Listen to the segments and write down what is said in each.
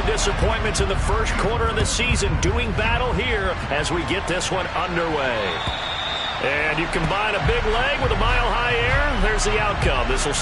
their disappointments in the first quarter of the season doing battle here as we get this one underway. And you combine a big leg with a mile-high air, there's the outcome. This will...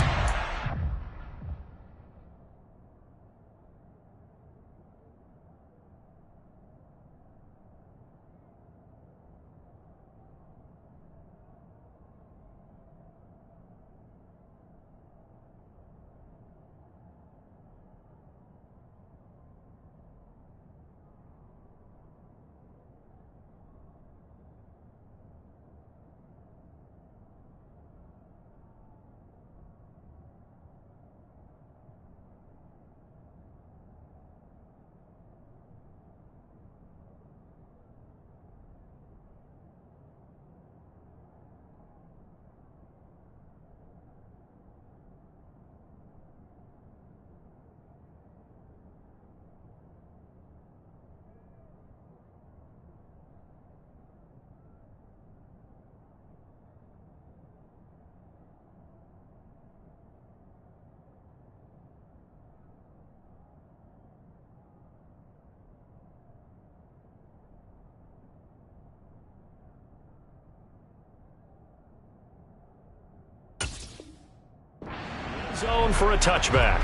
Zone for a touchback.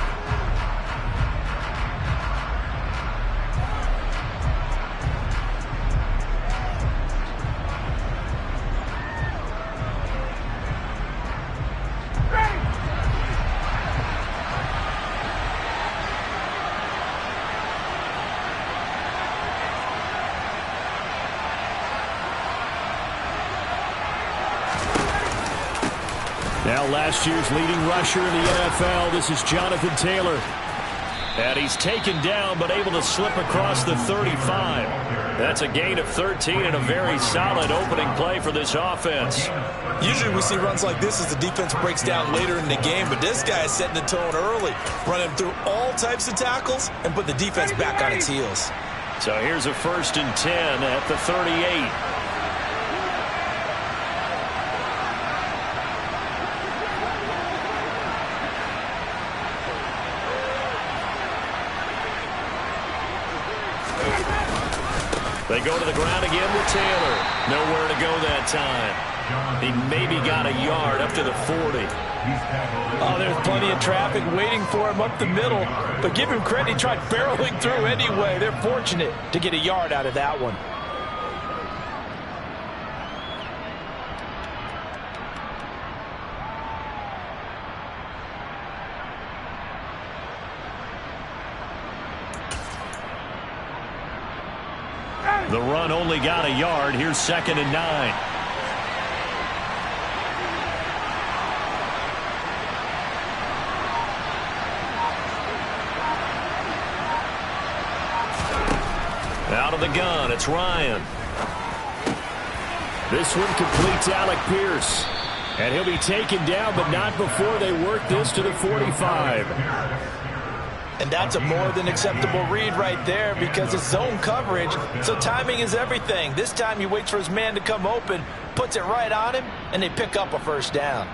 Now last year's leading rusher in the NFL, this is Jonathan Taylor. And he's taken down but able to slip across the 35. That's a gain of 13 and a very solid opening play for this offense. Usually we see runs like this as the defense breaks down later in the game, but this guy is setting the tone early, running through all types of tackles and put the defense back on its heels. So here's a 1st and 10 at the 38. They go to the ground again with Taylor. Nowhere to go that time. He maybe got a yard up to the 40. Oh, there's plenty of traffic waiting for him up the middle. But give him credit, he tried barreling through anyway. They're fortunate to get a yard out of that one. The run only got a yard. Here's 2nd and 9. Out of the gun, it's Ryan. This one completes Alec Pierce. And he'll be taken down, but not before they work this to the 45. And that's a more than acceptable read right there because it's zone coverage, so timing is everything. This time he waits for his man to come open, puts it right on him, and they pick up a 1st down.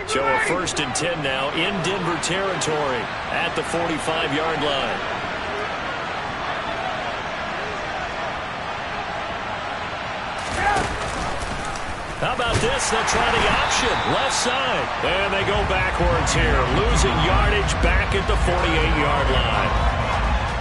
So a 1st and 10 now in Denver territory at the 45-yard line. How about this? They'll try the option. Left side. And they go backwards here. Losing yardage back at the 48-yard line.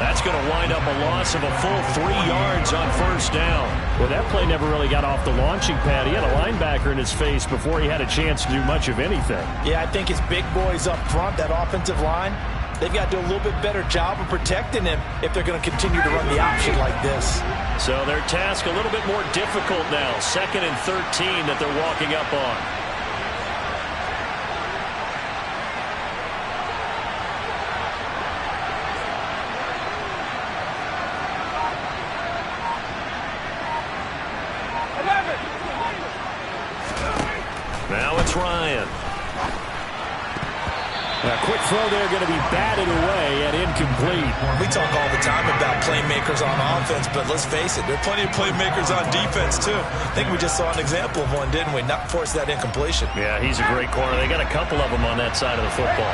That's going to wind up a loss of a full 3 yards on 1st down. Well, that play never really got off the launching pad. He had a linebacker in his face before he had a chance to do much of anything. Yeah, I think his big boys up front, that offensive line, they've got to do a little bit better job of protecting him if they're going to continue to run the option like this. So their task a little bit more difficult now. 2nd and 13 that they're walking up on. Now it's Ryan. A quick throw there going to be batted away and incomplete. We talk all the time about playmakers on offense, but let's face it, there are plenty of playmakers on defense too. I think we just saw an example of one, didn't we? Not force that incompletion. Yeah, he's a great corner. They got a couple of them on that side of the football.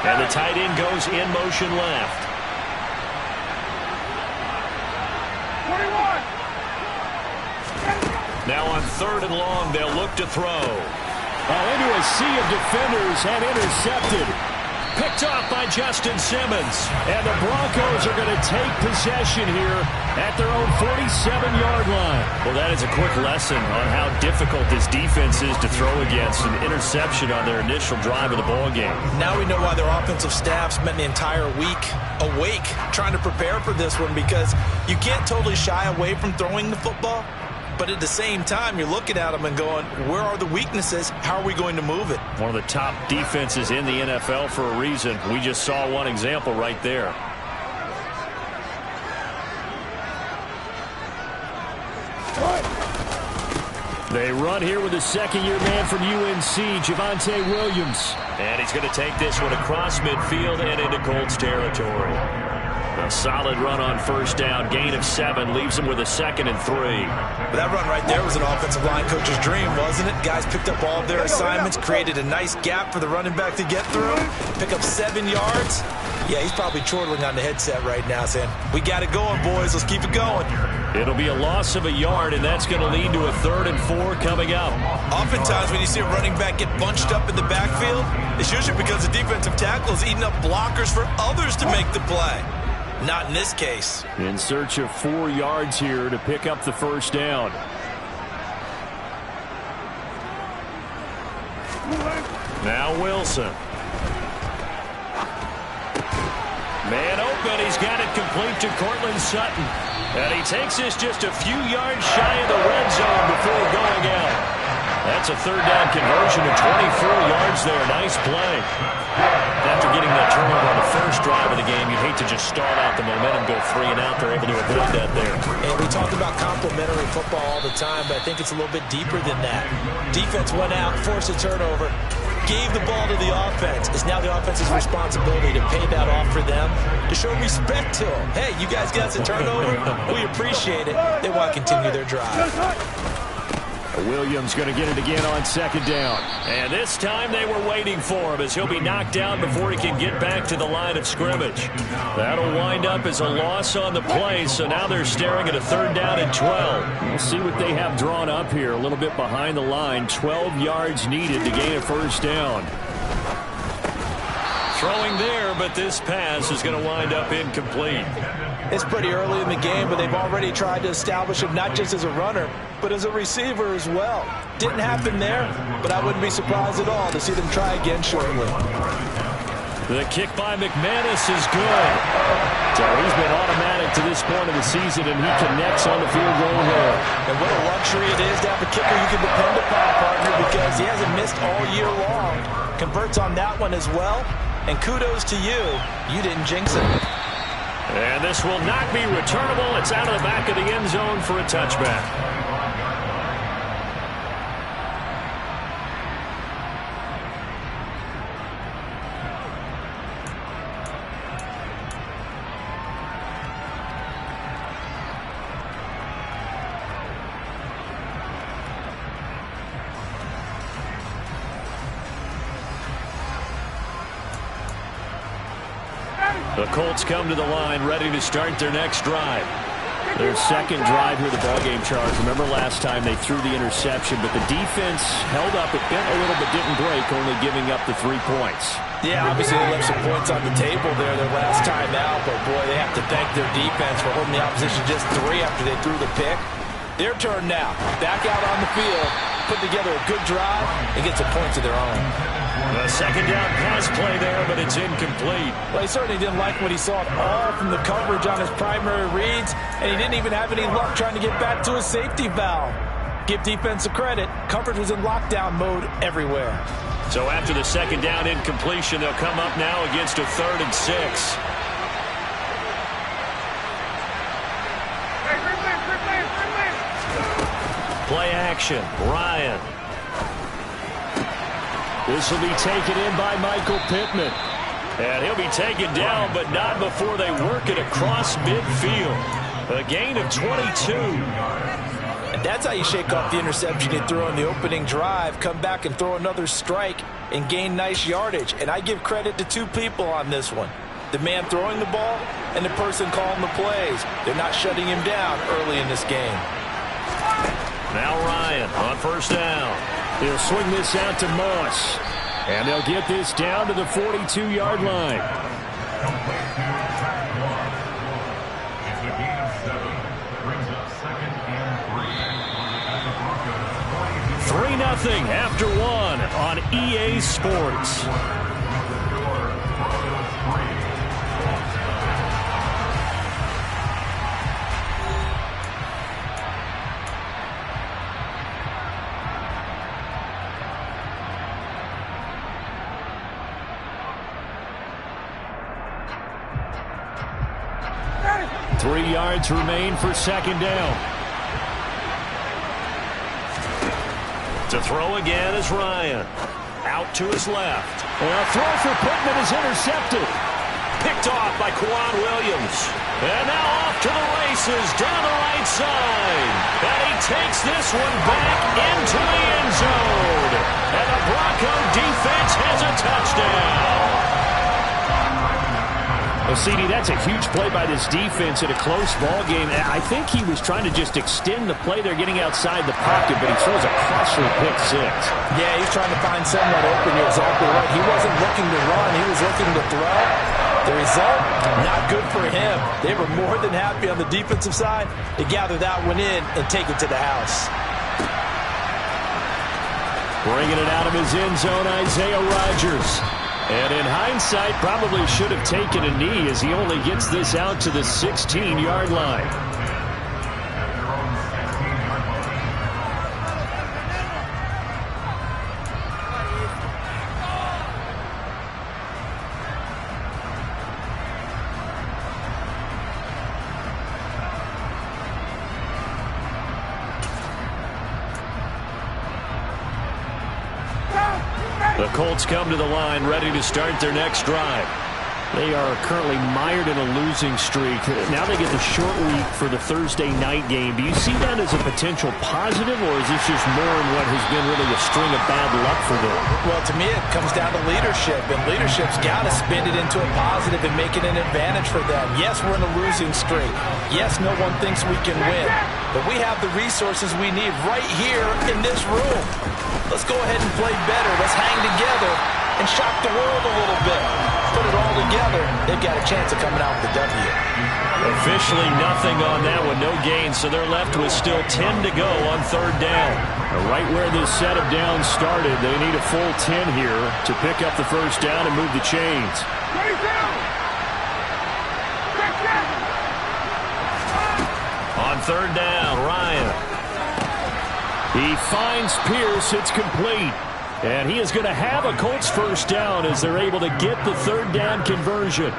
And the tight end goes in motion left. 21. Now on 3rd and long, they'll look to throw. Into a sea of defenders and intercepted. Picked off by Justin Simmons. And the Broncos are going to take possession here at their own 47-yard line. Well, that is a quick lesson on how difficult this defense is to throw against. An interception on their initial drive of the ball game. Now we know why their offensive staff spent the entire week awake trying to prepare for this one, because you can't totally shy away from throwing the football. But at the same time, you're looking at them and going, where are the weaknesses? How are we going to move it? One of the top defenses in the NFL for a reason. We just saw one example right there. They run here with a second-year man from UNC, Javonte Williams. And he's going to take this one across midfield and into Colts territory. A solid run on 1st down, gain of 7, leaves him with a 2nd and 3. But that run right there was an offensive line coach's dream, wasn't it? Guys picked up all of their assignments, created a nice gap for the running back to get through, pick up 7 yards. Yeah, he's probably chortling on the headset right now saying, we got it going, boys. Let's keep it going. It'll be a loss of a yard, and that's going to lead to a 3rd and 4 coming up. Oftentimes when you see a running back get bunched up in the backfield, it's usually because the defensive tackle is eating up blockers for others to make the play. Not in this case. In search of 4 yards here to pick up the 1st down. Now Wilson. Man open. He's got it complete to Courtland Sutton. And he takes this just a few yards shy of the red zone before going out. That's a 3rd down conversion to 24 yards there. Nice play. After getting that turnover on the first drive of the game, you'd hate to just start out the momentum, go 3 and out. They're able to avoid that there. And we talk about complementary football all the time, but I think it's a little bit deeper than that. Defense went out, forced a turnover, gave the ball to the offense. It's now the offense's responsibility to pay that off for them, to show respect to them. Hey, you guys got us a turnover. We appreciate it. They want to continue their drive. Williams going to get it again on 2nd down. And this time they were waiting for him, as he'll be knocked down before he can get back to the line of scrimmage. That'll wind up as a loss on the play, so now they're staring at a 3rd down and 12. We'll see what they have drawn up here. A little bit behind the line. 12 yards needed to gain a 1st down. Throwing there, but this pass is going to wind up incomplete. It's pretty early in the game, but they've already tried to establish him not just as a runner, but as a receiver as well. Didn't happen there, but I wouldn't be surprised at all to see them try again shortly. The kick by McManus is good. So he's been automatic to this point of the season, and he connects on the field goal there. And what a luxury it is to have a kicker you can depend upon, partner, because he hasn't missed all year long. Converts on that one as well, and kudos to you. You didn't jinx it. And this will not be returnable. It's out of the back of the end zone for a touchback. The Colts come to the line, ready to start their next drive. Their 2nd drive here, the ballgame, Charles. Remember last time they threw the interception, but the defense held up. It bent a little but didn't break, only giving up the 3 points. Yeah, obviously they left some points on the table there their last time out, but boy, they have to thank their defense for holding the opposition just 3 after they threw the pick. Their turn now. Back out on the field, put together a good drive, and get some points of their own. A 2nd down pass play there, but it's incomplete. Well, he certainly didn't like what he saw at all from the coverage on his primary reads, and he didn't even have any luck trying to get back to his safety valve. Give defense a credit. Coverage was in lockdown mode everywhere. So after the 2nd down incompletion, they'll come up now against a 3rd and 6. action. Ryan. This will be taken in by Michael Pittman. And he'll be taken down, but not before they work it across midfield. A gain of 22. And that's how you shake off the interception you threw on the opening drive, come back and throw another strike and gain nice yardage. And I give credit to two people on this one. The man throwing the ball and the person calling the plays. They're not shutting him down early in this game. Now Ryan on first down. He'll swing this out to Moss. And they'll get this down to the 42-yard line. 3-0 after one on EA Sports. Three yards remain for second down. To throw again is Ryan. Out to his left. And a throw for Pittman is intercepted. Picked off by Quan Williams. And now off to the races down the right side. And he takes this one back into the end zone. And the Bronco defense has a touchdown. Well, CD, that's a huge play by this defense in a close ball game. I think he was trying to just extend the play. They're getting outside the pocket, but he throws a crusher pick six. Yeah, he's trying to find someone open. You're exactly right. He wasn't looking to run. He was looking to throw. The result, not good for him. They were more than happy on the defensive side to gather that one in and take it to the house. Bringing it out of his end zone, Isaiah Rodgers. And in hindsight, probably should have taken a knee as he only gets this out to the 16-yard line. The Colts come to the line ready to start their next drive. They are currently mired in a losing streak. Now they get the short week for the Thursday night game. Do you see that as a potential positive, or is this just more in what has been really a string of bad luck for them? Well, to me, it comes down to leadership, and leadership's got to spin it into a positive and make it an advantage for them. Yes, we're in a losing streak. Yes, no one thinks we can win, but we have the resources we need right here in this room. Let's go ahead and play better. Let's hang together and shock the world a little bit. Put it all together, they've got a chance of coming out with a W. Officially nothing on that one, no gain, so they're left with still 10 to go on third down. Right where this set of downs started, they need a full 10 here to pick up the first down and move the chains. On third down, Ryan. He finds Pierce, it's complete. And he is going to have a Colts first down as they're able to get the third down conversion.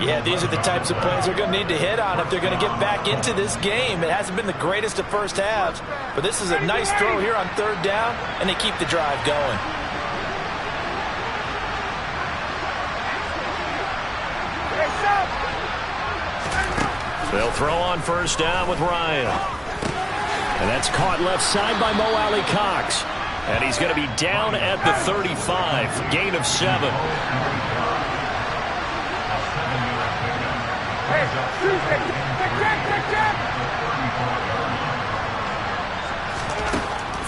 Yeah, these are the types of plays they're going to need to hit on if they're going to get back into this game. It hasn't been the greatest of first halves, but this is a nice throw here on third down, and they keep the drive going. They'll throw on first down with Ryan. And that's caught left side by Mo Alley-Cox. And he's going to be down at the 35. Gain of 7.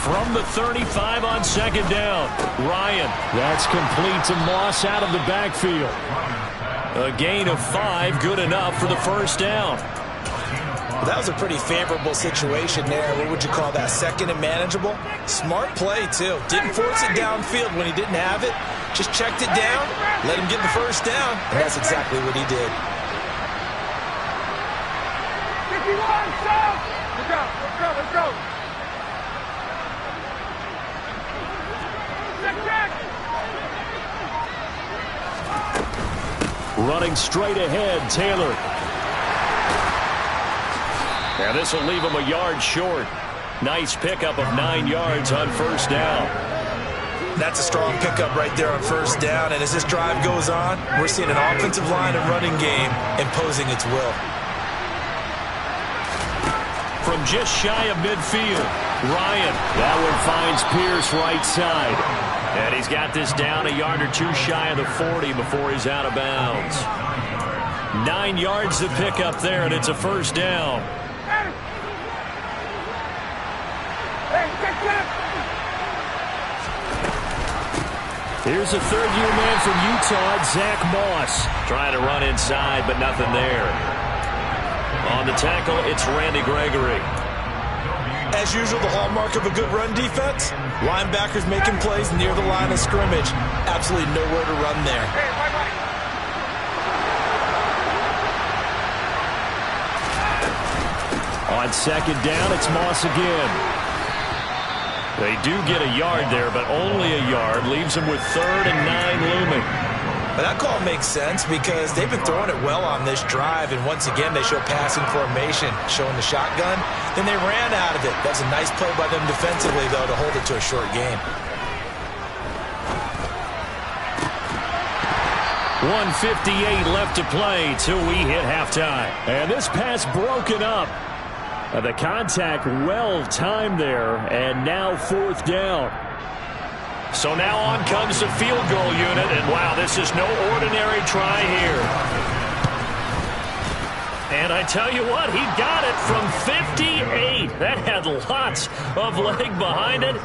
From the 35 on second down, Ryan. That's complete to Moss out of the backfield. A gain of 5, good enough for the first down. Well, that was a pretty favorable situation there. What would you call that? Second and manageable? Smart play, too. Didn't force it downfield when he didn't have it. Just checked it down, let him get the first down, and that's exactly what he did. 51, south! Let's go, let's go, let's go! Check! Running straight ahead, Taylor. And this will leave him a yard short. Nice pickup of 9 yards on first down. That's a strong pickup right there on first down. And as this drive goes on, we're seeing an offensive line and running game imposing its will. From just shy of midfield, Ryan. That one finds Pierce right side. And he's got this down a yard or two shy of the 40 before he's out of bounds. 9 yards to pick up there, and it's a first down. Here's a third-year man from Utah, Zach Moss. Trying to run inside, but nothing there. On the tackle, it's Randy Gregory. As usual, the hallmark of a good run defense, linebackers making plays near the line of scrimmage. Absolutely nowhere to run there. On second down, it's Moss again. They do get a yard there, but only a yard. Leaves them with 3rd and 9 looming. But that call makes sense because they've been throwing it well on this drive, and once again they show passing formation, showing the shotgun. Then they ran out of it. That's a nice play by them defensively, though, to hold it to a short game. 1:58 left to play till we hit halftime. And this pass broken up. The contact well timed there, and now 4th down. So now on comes the field goal unit, and wow, this is no ordinary try here. And I tell you what, he got it from 58. That had lots of leg behind it.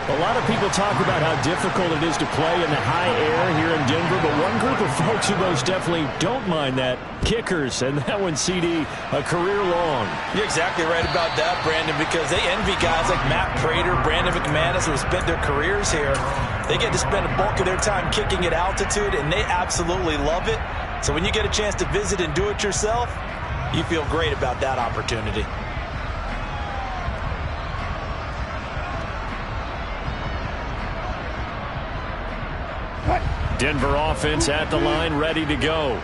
A lot of people talk about how difficult it is to play in the high air here in Denver, but one group of folks who most definitely don't mind that, kickers, and that one, CD, a career long. You're exactly right about that, Brandon, because they envy guys like Matt Prater, Brandon McManus, who have spent their careers here. They get to spend a bulk of their time kicking at altitude, and they absolutely love it. So when you get a chance to visit and do it yourself, you feel great about that opportunity. Denver offense at the line, ready to go.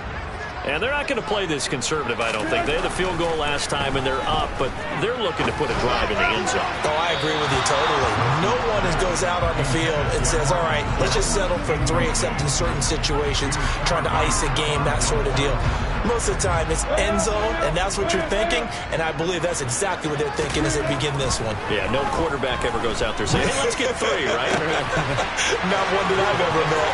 And they're not going to play this conservative, I don't think. They had the field goal last time, and they're up, but they're looking to put a drive in the end zone. Oh, I agree with you totally. No one goes out on the field and says, all right, let's just settle for 3, except in certain situations, trying to ice a game, that sort of deal. Most of the time, it's end zone, and that's what you're thinking, and I believe that's exactly what they're thinking as they begin this one. Yeah, no quarterback ever goes out there saying, hey, let's get 3, right? Not one that I've ever met.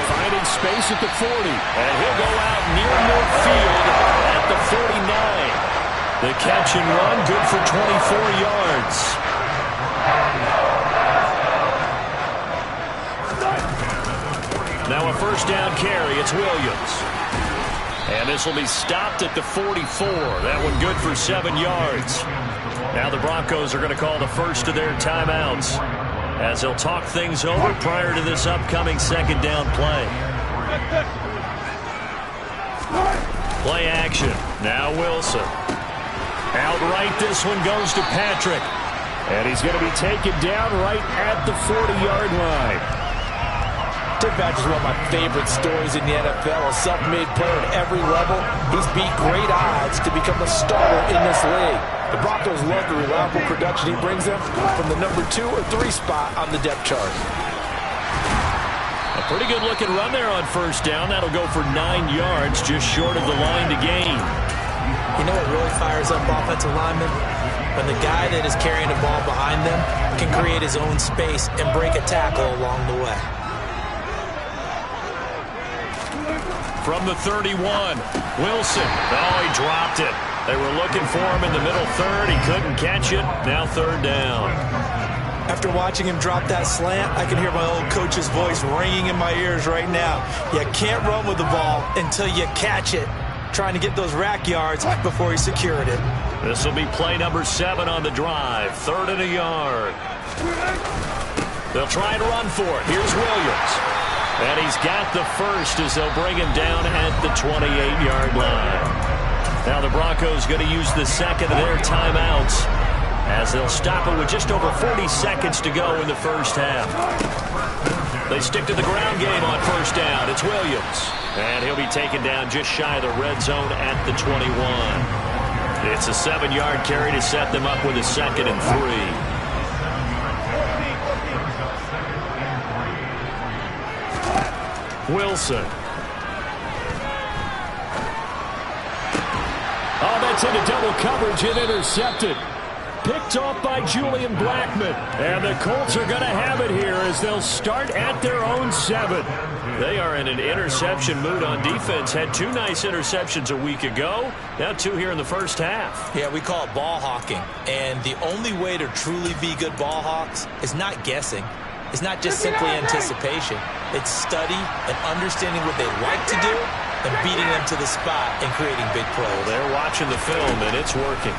Finding space at the 40. And he'll go out near midfield at the 49. The catch and run, good for 24 yards. Now a first down carry, it's Williams. And this will be stopped at the 44. That one good for 7 yards. Now the Broncos are going to call the first of their timeouts as they'll talk things over prior to this upcoming second down play. Play action. Now Wilson. Outright, this one goes to Patrick. And he's going to be taken down right at the 40-yard line. Tim Patrick's one of my favorite stories in the NFL. A self-made player at every level. He's beat great odds to become a starter in this league. The Broncos love the reliable production he brings them from the number 2 or 3 spot on the depth chart. A pretty good looking run there on first down. That'll go for 9 yards, just short of the line to gain. You know what really fires up offensive linemen? When the guy that is carrying the ball behind them can create his own space and break a tackle along the way. From the 31, Wilson. Oh, he dropped it. They were looking for him in the middle third. He couldn't catch it. Now 3rd down. After watching him drop that slant, I can hear my old coach's voice ringing in my ears right now. You can't run with the ball until you catch it. Trying to get those rack yards before he secured it. This will be play number 7 on the drive. 3rd and a yard. They'll try and run for it. Here's Williams. And he's got the first as they'll bring him down at the 28-yard line. Now the Broncos going to use the second of their timeouts as they'll stop it with just over 40 seconds to go in the first half. They stick to the ground game on first down. It's Williams. And he'll be taken down just shy of the red zone at the 21. It's a 7-yard carry to set them up with a 2nd and 3. Wilson. Oh, that's into double coverage and intercepted. Picked off by Julian Blackmon. And the Colts are going to have it here as they'll start at their own 7. They are in an interception mood on defense. Had 2 nice interceptions a week ago. Now 2 here in the first half. Yeah, we call it ball hawking. And the only way to truly be good ball hawks is not guessing. It's not just simply anticipation. It's study and understanding what they like to do and beating them to the spot and creating big plays. Well, they're watching the film, and it's working.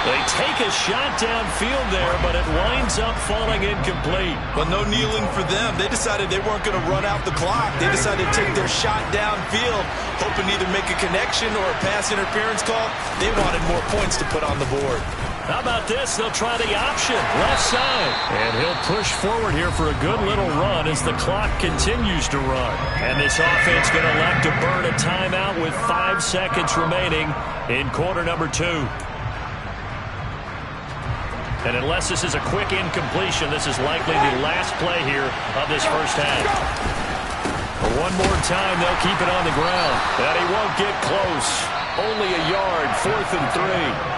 They take a shot downfield there, but it winds up falling incomplete. But no kneeling for them. They decided they weren't going to run out the clock. They decided to take their shot downfield, hoping to either make a connection or a pass interference call. They wanted more points to put on the board. How about this? They'll try the option, left side. And he'll push forward here for a good little run as the clock continues to run. And this offense going to elect to burn a timeout with 5 seconds remaining in quarter number 2. And unless this is a quick incompletion, this is likely the last play here of this first half. One more time, they'll keep it on the ground. And he won't get close. Only a yard, 4th and 3.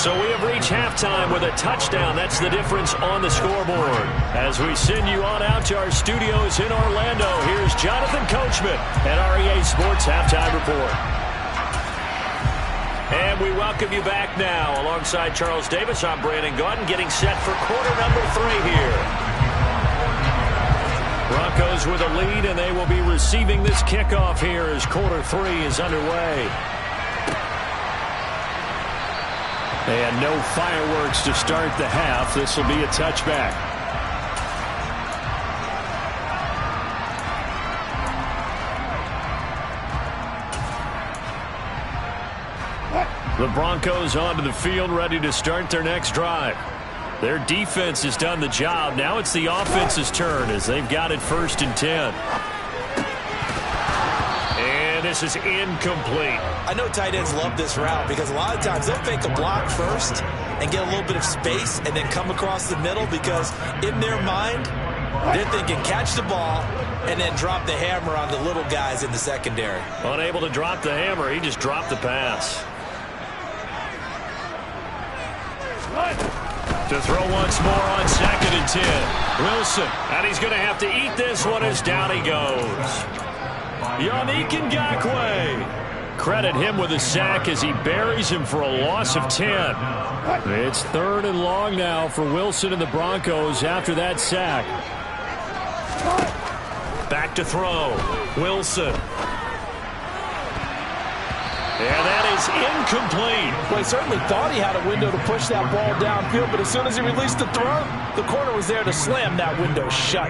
So we have reached halftime with a touchdown. That's the difference on the scoreboard. As we send you on out to our studios in Orlando, here's Jonathan Coachman at REA Sports Halftime Report. And we welcome you back now. Alongside Charles Davis, I'm Brandon Gaudin, getting set for quarter number 3 here. Broncos with a lead, and they will be receiving this kickoff here as quarter 3 is underway. And no fireworks to start the half. This will be a touchback. The Broncos onto the field, ready to start their next drive. Their defense has done the job. Now it's the offense's turn as they've got it 1st and 10. And this is incomplete. I know tight ends love this route because a lot of times they'll fake a block first and get a little bit of space and then come across the middle because in their mind, they're thinking catch the ball and then drop the hammer on the little guys in the secondary. Unable to drop the hammer, he just dropped the pass. To throw once more on 2nd and 10. Wilson, and he's going to have to eat this one as down he goes. Yannick Ngakoue. Credit him with a sack as he buries him for a loss of 10. It's 3rd and long now for Wilson and the Broncos after that sack. Back to throw. Wilson. And that is incomplete. Well, he certainly thought he had a window to push that ball downfield, but as soon as he released the throw, the corner was there to slam that window shut.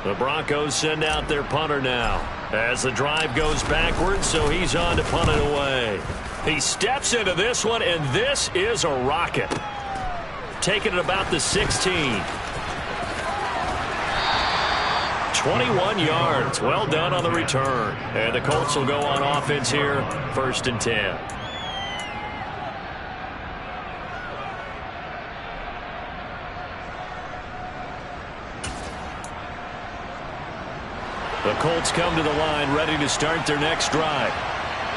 The Broncos send out their punter now as the drive goes backwards, so he's on to punt it away. He steps into this one, and this is a rocket. Taking it about the 16. 21 yards. Well done on the return. And the Colts will go on offense here, 1st and 10. The Colts come to the line ready to start their next drive.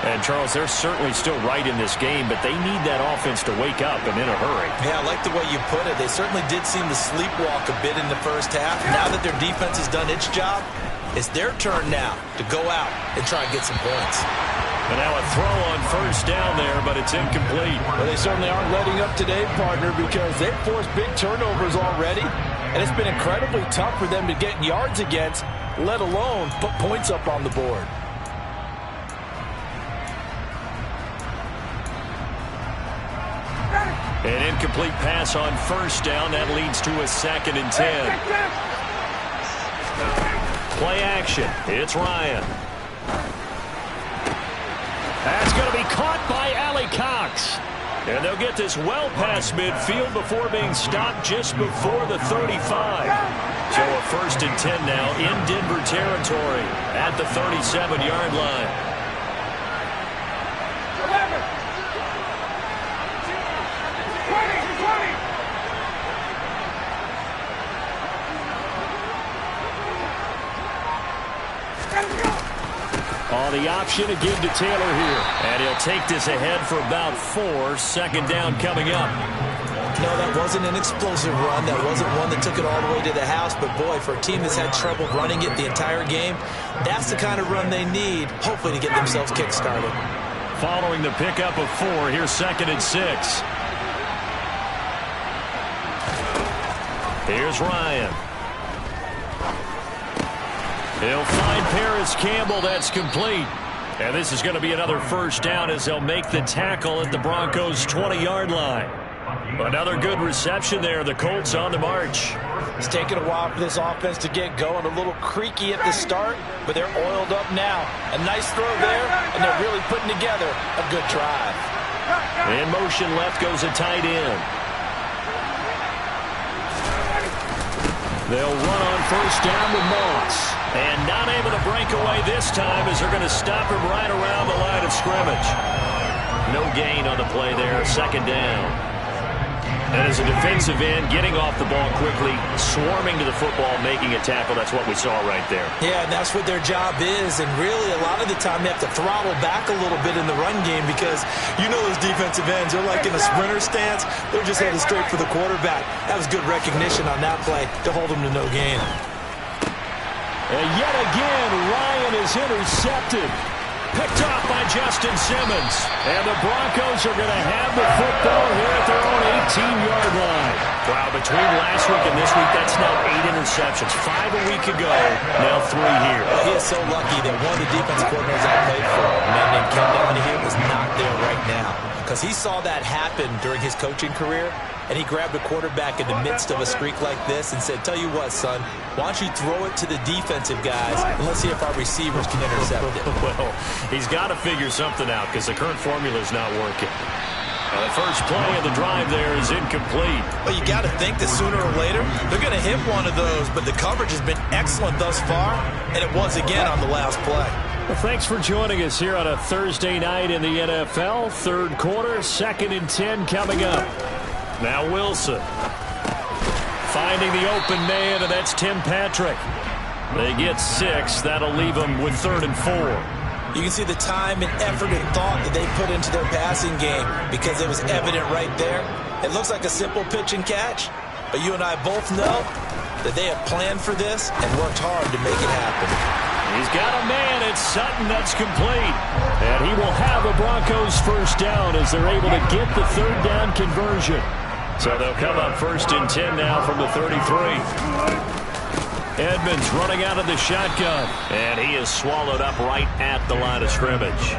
And, Charles, they're certainly still right in this game, but they need that offense to wake up and in a hurry. Yeah, I like the way you put it. They certainly did seem to sleepwalk a bit in the first half. Now that their defense has done its job, it's their turn now to go out and try and get some points. And now a throw on 1st down there, but it's incomplete. Well, they certainly aren't letting up today, partner, because they've forced big turnovers already, and it's been incredibly tough for them to get yards against, let alone put points up on the board. An incomplete pass on 1st down. That leads to a 2nd and 10. Play action. It's Ryan. That's going to be caught by Alley Cox. And they'll get this well past midfield before being stopped just before the 35. So a 1st and 10 now in Denver territory at the 37-yard line. 11. 20. On the option again to Taylor here. And he'll take this ahead for about 4. 2nd down coming up. No, that wasn't an explosive run. That wasn't one that took it all the way to the house. But, boy, for a team that's had trouble running it the entire game, that's the kind of run they need, hopefully, to get themselves kick-started. Following the pickup of 4, here's 2nd and 6. Here's Ryan. He'll find Paris Campbell. That's complete. And this is going to be another 1st down as they'll make the tackle at the Broncos' 20-yard line. Another good reception there. The Colts on the march. It's taken a while for this offense to get going. A little creaky at the start, but they're oiled up now. A nice throw there, and they're really putting together a good drive. In motion left goes a tight end. They'll run on 1st down with Moss. And not able to break away this time as they're going to stop him right around the line of scrimmage. No gain on the play there. 2nd down. And as a defensive end, getting off the ball quickly, swarming to the football, making a tackle. That's what we saw right there. Yeah, and that's what their job is. And really, a lot of the time, they have to throttle back a little bit in the run game because you know those defensive ends, they're like in a sprinter stance. They're just headed straight for the quarterback. That was good recognition on that play to hold them to no gain. And yet again, Ryan is intercepted. Picked off by Justin Simmons. And the Broncos are going to have the football here at their own 18-yard line. Wow, between last week and this week, that's now 8 interceptions. 5 a week ago, now 3 here. He is so lucky that one of the defensive coordinators I played for, a man named Ken Donahue, is not there right now. Because he saw that happen during his coaching career, and he grabbed a quarterback in the midst of a streak like this and said, tell you what, son, why don't you throw it to the defensive guys, and let's see if our receivers can intercept it. Well, he's got to figure something out because the current formula is not working. And the first play of the drive there is incomplete. Well, you got to think that sooner or later, they're going to hit one of those, but the coverage has been excellent thus far, and it was again on the last play. Well, thanks for joining us here on a Thursday night in the NFL. 3rd quarter, 2nd and 10 coming up. Now Wilson finding the open man, and that's Tim Patrick. They get 6. That'll leave them with 3rd and 4. You can see the time and effort and thought that they put into their passing game because it was evident right there. It looks like a simple pitch and catch, but you and I both know that they have planned for this and worked hard to make it happen. He's got a man. It's Sutton. That's complete. And he will have a Broncos 1st down as they're able to get the 3rd down conversion. So they'll come up 1st and 10 now from the 33. Edmonds running out of the shotgun. And he is swallowed up right at the line of scrimmage.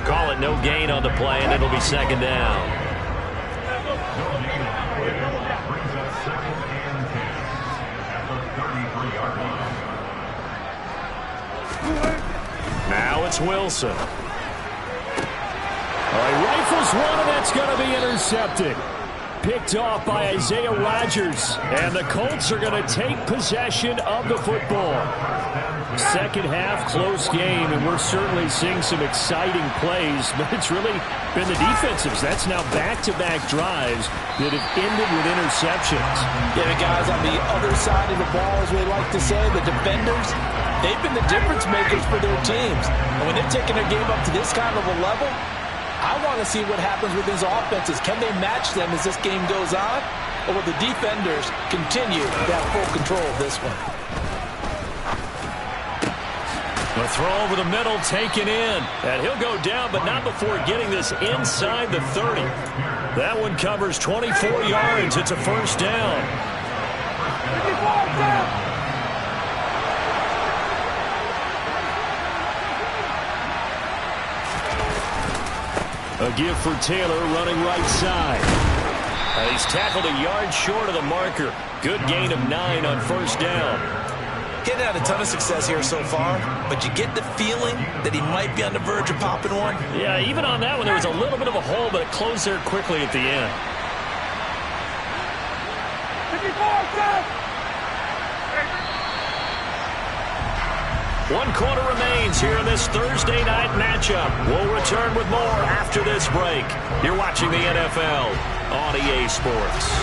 Call it no gain on the play, and it'll be 2nd down. Now it's Wilson. He rifles one, and that's going to be intercepted. Picked off by Isaiah Rodgers. And the Colts are going to take possession of the football. 2nd half, close game, and we're certainly seeing some exciting plays, but it's really been the defensives. That's now back-to-back drives that have ended with interceptions. Yeah, the guys on the other side of the ball, as we like to say, the defenders, they've been the difference makers for their teams. And when they're taking their game up to this kind of a level, I want to see what happens with these offenses. Can they match them as this game goes on? Or will the defenders continue to have full control of this one? The throw over the middle taken in. And he'll go down, but not before getting this inside the 30. That one covers 24 yards. It's a 1st down. A give for Taylor running right side. He's tackled a yard short of the marker. Good gain of 9 on 1st down. He hadn't had a ton of success here so far, but you get the feeling that he might be on the verge of popping one. Yeah, even on that one, there was a little bit of a hole, but it closed there quickly at the end. 1 quarter remains here in this Thursday night matchup. We'll return with more after this break. You're watching the NFL on EA Sports.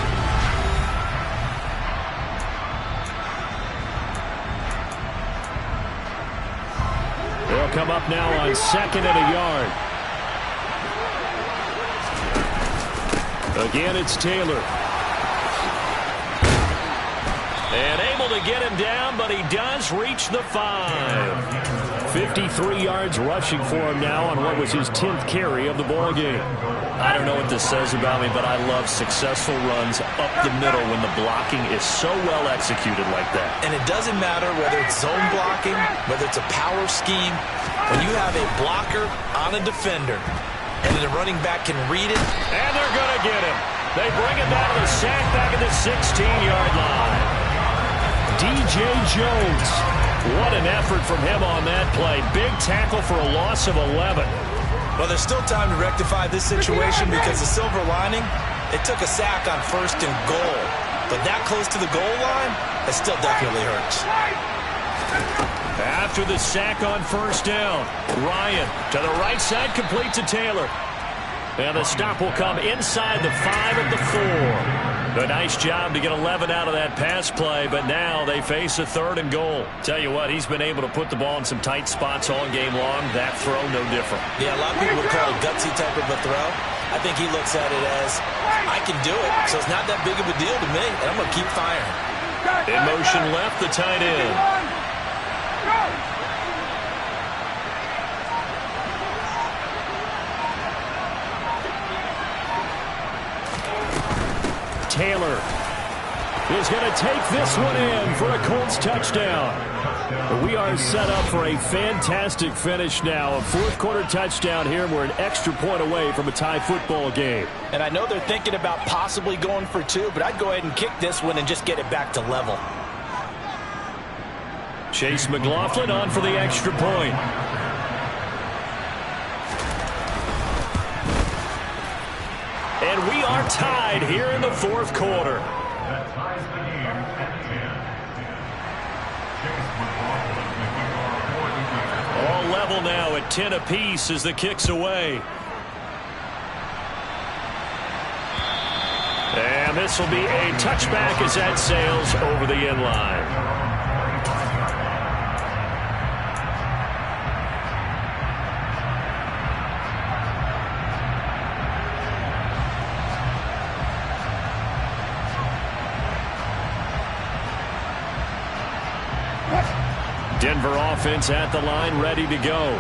They'll come up now on 2nd and a yard. Again, it's Taylor. And able to get him down, but he does reach the 5. 53 yards rushing for him now on what was his 10th carry of the ball game. I don't know what this says about me, but I love successful runs up the middle when the blocking is so well executed like that. And it doesn't matter whether it's zone blocking, whether it's a power scheme. When you have a blocker on a defender and the running back can read it. And they're going to get him. They bring him down to the sack back at the 16-yard line. DJ Jones. What an effort from him on that play. Big tackle for a loss of 11. Well, there's still time to rectify this situation because the silver lining, it took a sack on 1st and goal. But that close to the goal line, it still definitely hurts. After the sack on 1st down, Ryan to the right side, complete to Taylor. And the stop will come inside the 5 at the 4. A nice job to get 11 out of that pass play, but now they face a 3rd and goal. Tell you what, he's been able to put the ball in some tight spots all game long. That throw, no different. Yeah, a lot of people would call it gutsy type of a throw. I think he looks at it as, I can do it, so it's not that big of a deal to me, and I'm going to keep firing. In motion left, the tight end. Taylor is going to take this one in for a Colts touchdown. We are set up for a fantastic finish now. A 4th quarter touchdown here, and we're an extra point away from a tie football game. And I know they're thinking about possibly going for 2, but I'd go ahead and kick this one and just get it back to level. Chase McLaughlin on for the extra point. And we are tied here in the 4th quarter. All level now at 10 apiece as the kick's away. And this will be a touchback as that sails over the end line. Denver offense at the line, ready to go.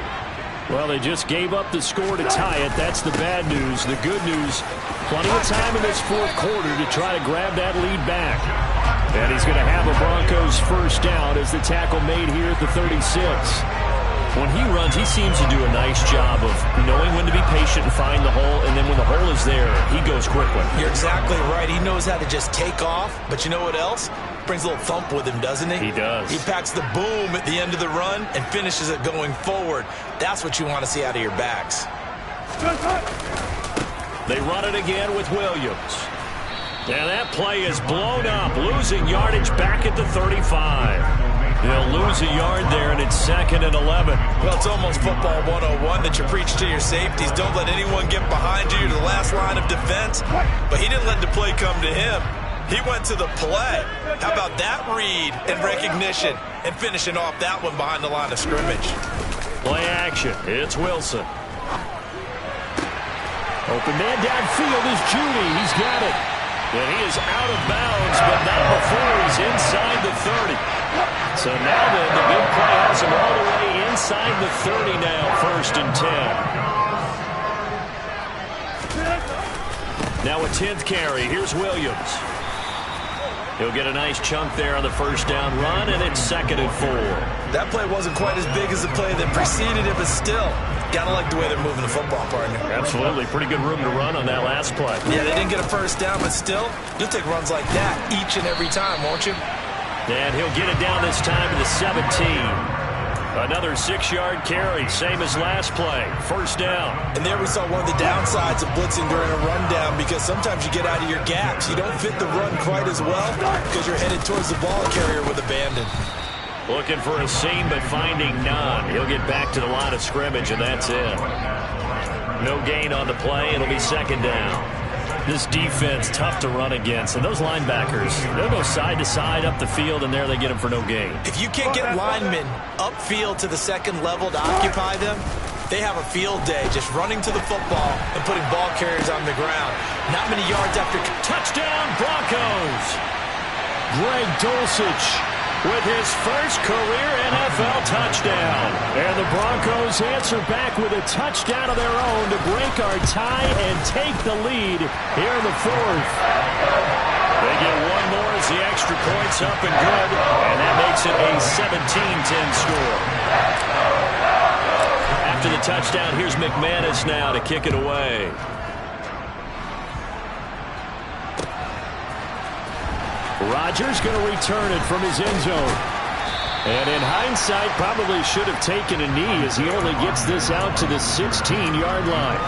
Well, they just gave up the score to tie it. That's the bad news. The good news, plenty of time in this 4th quarter to try to grab that lead back. And he's going to have a Broncos 1st down as the tackle made here at the 36. When he runs, he seems to do a nice job of knowing when to be patient and find the hole, and then when the hole is there, he goes quickly. You're exactly right. He knows how to just take off, but you know what else? Brings a little thump with him, doesn't he? He does. He packs the boom at the end of the run and finishes it going forward. That's what you want to see out of your backs. They run it again with Williams. And that play is blown up, losing yardage back at the 35. They'll lose a yard there, and it's 2nd and 11. Well, it's almost football 101 that you preach to your safeties. Don't let anyone get behind you to the last line of defense. But he didn't let the play come to him. He went to the play. How about that read and recognition and finishing off that one behind the line of scrimmage? Play action. It's Wilson. Open man downfield is Judy. He's got it. And he is out of bounds, but not before he's inside the 30. So now the big play has him all the way inside the 30 now, 1st and 10. Now a 10th carry. Here's Williams. He'll get a nice chunk there on the 1st down run, and it's 2nd and 4. That play wasn't quite as big as the play that preceded it, but still, gotta like the way they're moving the football, partner. Absolutely. Pretty good room to run on that last play. Yeah, they didn't get a 1st down, but still, you'll take runs like that each and every time, won't you? And he'll get it down this time to the 17. Another 6-yard carry, same as last play. First down. And there we saw one of the downsides of blitzing during a rundown, because sometimes you get out of your gaps. You don't fit the run quite as well because you're headed towards the ball carrier with abandon. Looking for a seam, but finding none. He'll get back to the line of scrimmage, and that's it. No gain on the play. It'll be second down. This defense, tough to run against. And those linebackers, they'll go side to side up the field, and there they get them for no gain. If you can't get linemen upfield to the second level to occupy them, they have a field day just running to the football and putting ball carriers on the ground. Not many yards after. Touchdown, Broncos! Greg Dulcich with his first career NFL touchdown. And the Broncos answer back with a touchdown of their own to break our tie and take the lead here in the fourth. They get one more as the extra point's up and good, and that makes it a 17-10 score. After the touchdown, here's McManus now to kick it away. Rodgers going to return it from his end zone. And in hindsight, probably should have taken a knee as he only gets this out to the 16-yard line.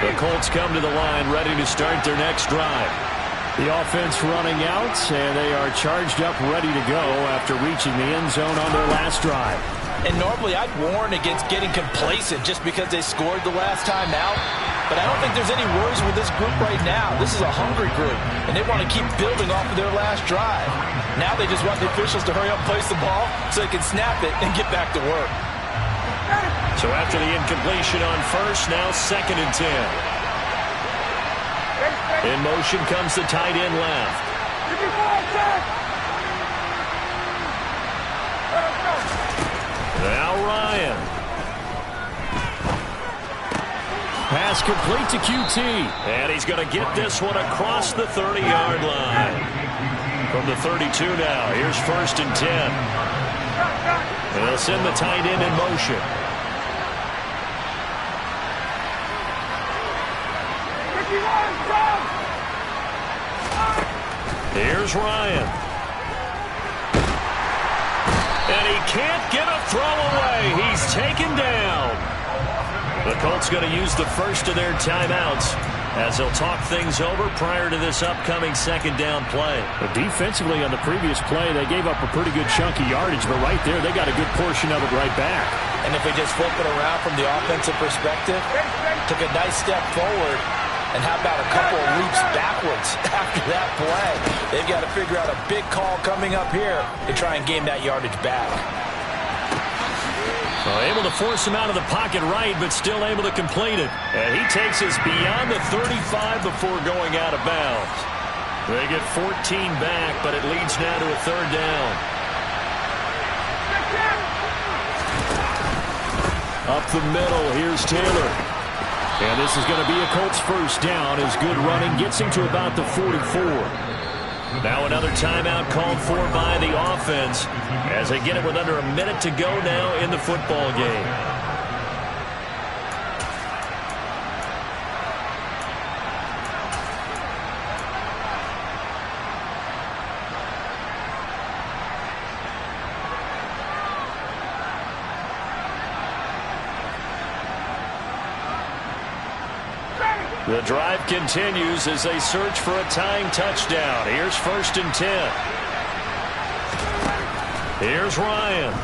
The Colts come to the line, ready to start their next drive. The offense running out, and they are charged up, ready to go after reaching the end zone on their last drive. And normally I'd warn against getting complacent just because they scored the last time out. But I don't think there's any worries with this group right now. This is a hungry group, and they want to keep building off of their last drive. Now they just want the officials to hurry up and place the ball so they can snap it and get back to work. So after the incompletion on first, now second and 10. In motion comes the tight end left. Now Ryan. Pass complete to QT. And he's going to get this one across the 30-yard line. From the 32 now. Here's first and 10. And they'll send the tight end in motion. Here's Ryan. And he can't get a throw away. He's taken down. The Colts going to use the first of their timeouts as they'll talk things over prior to this upcoming second down play. But defensively on the previous play, they gave up a pretty good chunk of yardage, but right there they got a good portion of it right back. And if they just flip it around from the offensive perspective, took a nice step forward, and how about a couple of leaps backwards after that play? They've got to figure out a big call coming up here to try and gain that yardage back. Well, able to force him out of the pocket right, but still able to complete it. And he takes us beyond the 35 before going out of bounds. They get 14 back, but it leads now to a third down. Up the middle, here's Taylor. And this is going to be a Colts first down as good running gets him to about the 44. Now another timeout called for by the offense as they get it with under a minute to go now in the football game. The drive continues as they search for a tying touchdown. Here's first and 10. Here's Ryan.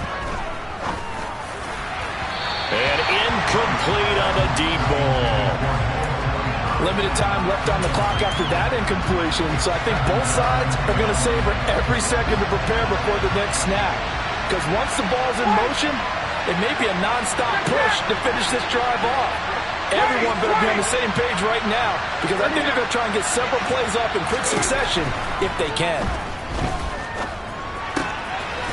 And incomplete on the deep ball. Limited time left on the clock after that incompletion, so I think both sides are going to savor every second to prepare before the next snap. Because once the ball's in motion, it may be a non-stop push to finish this drive off. Everyone better be on the same page right now, because I think they're going to try and get several plays up in quick succession if they can.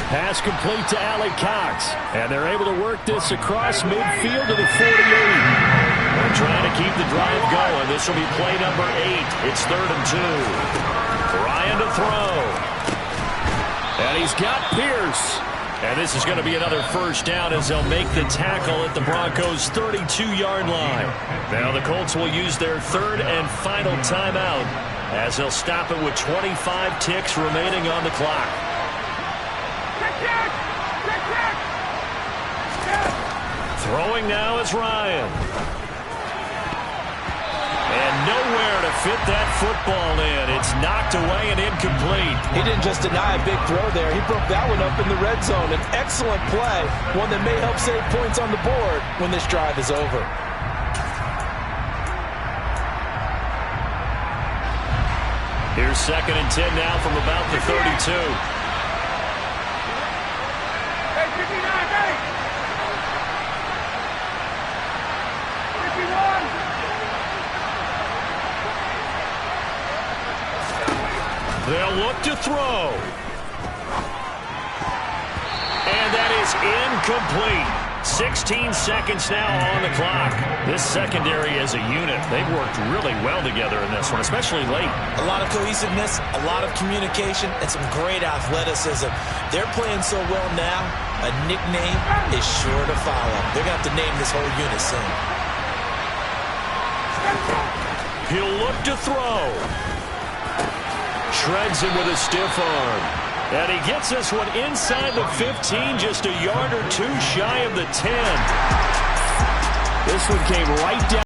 Pass complete to Alec Cox. And they're able to work this across midfield to the 48. They're trying to keep the drive going. This will be play number 8. It's third and 2. Ryan to throw. And he's got Pierce. And this is going to be another first down as they'll make the tackle at the Broncos' 32-yard line. Now the Colts will use their third and final timeout as they'll stop it with 25 ticks remaining on the clock. Throwing now is Ryan. And nowhere to fit that football in. It's knocked away and incomplete. He didn't just deny a big throw there. He broke that one up in the red zone. An excellent play, one that may help save points on the board when this drive is over. Here's 2nd and 10 now from about the 32. Hey, 59, hey! 51! They'll look to throw. And that is incomplete. 16 seconds now on the clock. This secondary as a unit, they've worked really well together in this one, especially late. A lot of cohesiveness, a lot of communication, and some great athleticism. They're playing so well now, a nickname is sure to follow. They're going to have to name this whole unit soon. He'll look to throw. Shreds him with a stiff arm. And he gets this one inside the 15, just a yard or two shy of the 10. This one came right down.